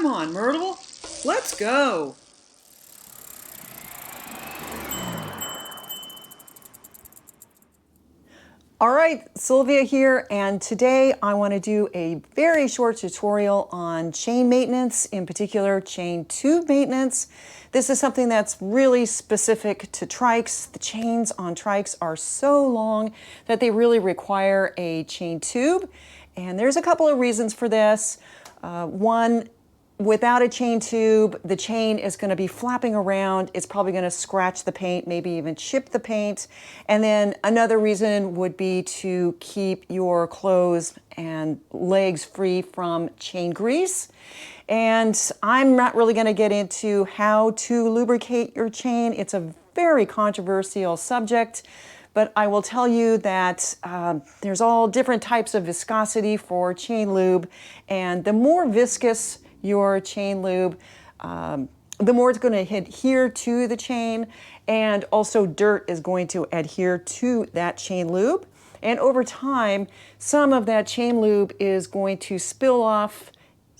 Come on, Myrtle. Let's go. All right, Sylvia here, and today I want to do a very short tutorial on chain maintenance, in particular chain tube maintenance. This is something that's really specific to trikes. The chains on trikes are so long that they really require a chain tube, and there's a couple of reasons for this. One, without a chain tube, the chain is going to be flapping around. It's probably going to scratch the paint, maybe even chip the paint. And then another reason would be to keep your clothes and legs free from chain grease. And I'm not really going to get into how to lubricate your chain. It's a very controversial subject. But I will tell you that there's all different types of viscosity for chain lube. And the more viscous your chain lube, the more it's going to adhere to the chain, and also dirt is going to adhere to that chain lube. And over time, some of that chain lube is going to spill off,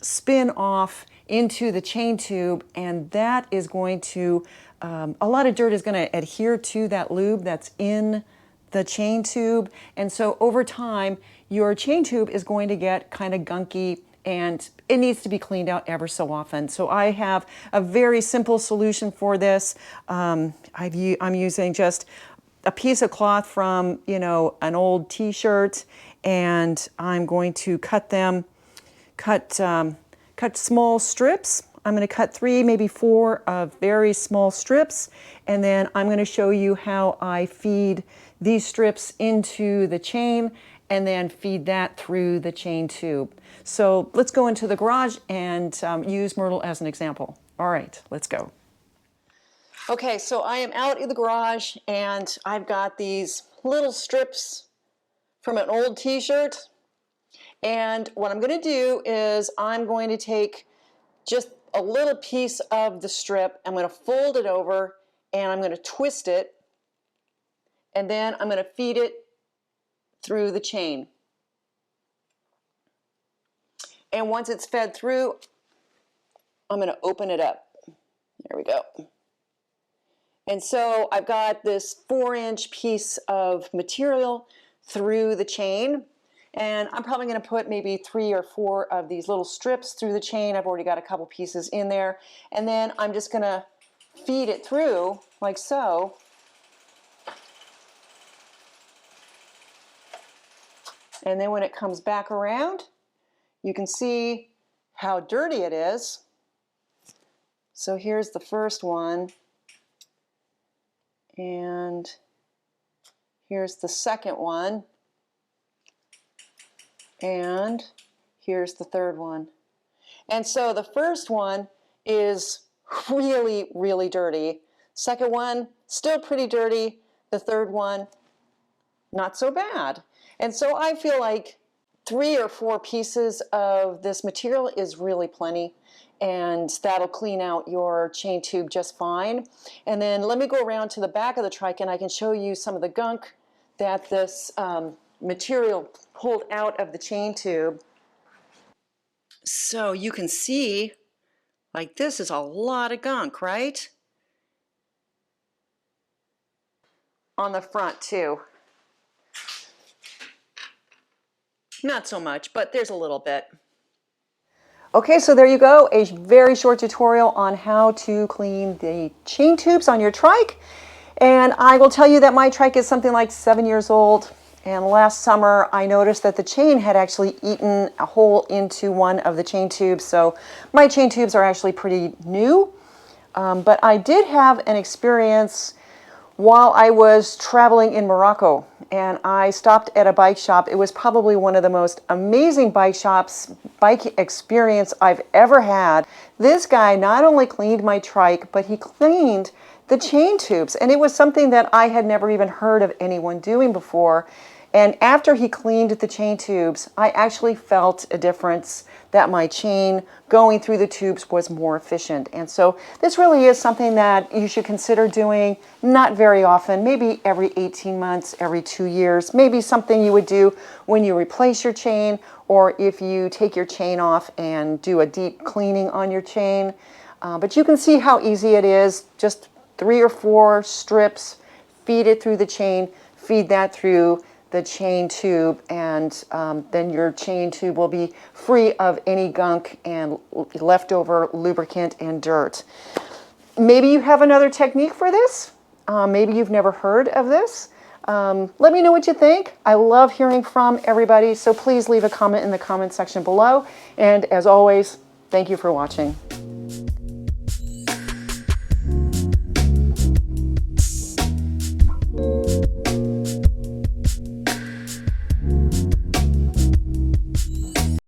spin off into the chain tube, and that is going to, a lot of dirt is going to adhere to that lube that's in the chain tube. And so over time, your chain tube is going to get kind of gunky, and it needs to be cleaned out ever so often. So I have a very simple solution for this. I'm using just a piece of cloth from, an old t-shirt, and I'm going to cut small strips. I'm going to cut 3, maybe 4 of very small strips, and then I'm going to show you how I feed these strips into the chain and then feed that through the chain tube. So let's go into the garage and use Myrtle as an example. All right, let's go. Okay, so I am out in the garage and I've got these little strips from an old t-shirt. And what I'm going to do is I'm going to take just a little piece of the strip, I'm going to fold it over and I'm going to twist it, and then I'm going to feed it through the chain. And once it's fed through, I'm going to open it up. There we go. And so I've got this 4-inch piece of material through the chain. And I'm probably going to put maybe 3 or 4 of these little strips through the chain. I've already got a couple pieces in there. And then I'm just going to feed it through like so. And then when it comes back around, you can see how dirty it is. So here's the first one. And here's the second one. And here's the third one. And so the first one is really, really dirty. Second one, still pretty dirty. The third one, not so bad. And so I feel like 3 or 4 pieces of this material is really plenty, and that'll clean out your chain tube just fine. And then let me go around to the back of the trike and I can show you some of the gunk that this material pulled out of the chain tube. So you can see, like, this is a lot of gunk, right? On the front too. Not so much, but there's a little bit. Okay, so there you go, a very short tutorial on how to clean the chain tubes on your trike. And I will tell you that my trike is something like 7 years old. And last summer, I noticed that the chain had actually eaten a hole into one of the chain tubes. So my chain tubes are actually pretty new. But I did have an experience while I was traveling in Morocco, and I stopped at a bike shop. It was probably one of the most amazing bike experience I've ever had. This guy not only cleaned my trike, but he cleaned the chain tubes, and it was something that I had never even heard of anyone doing before. And after he cleaned the chain tubes, I actually felt a difference that my chain going through the tubes was more efficient. And so this really is something that you should consider doing, not very often, maybe every 18 months, every 2 years, maybe something you would do when you replace your chain, or if you take your chain off and do a deep cleaning on your chain. But you can see how easy it is, just 3 or 4 strips, feed it through the chain, feed that through the chain tube, and then your chain tube will be free of any gunk and leftover lubricant and dirt. Maybe you have another technique for this. Maybe you've never heard of this. Let me know what you think. I love hearing from everybody, so please leave a comment in the comment section below. And as always, thank you for watching.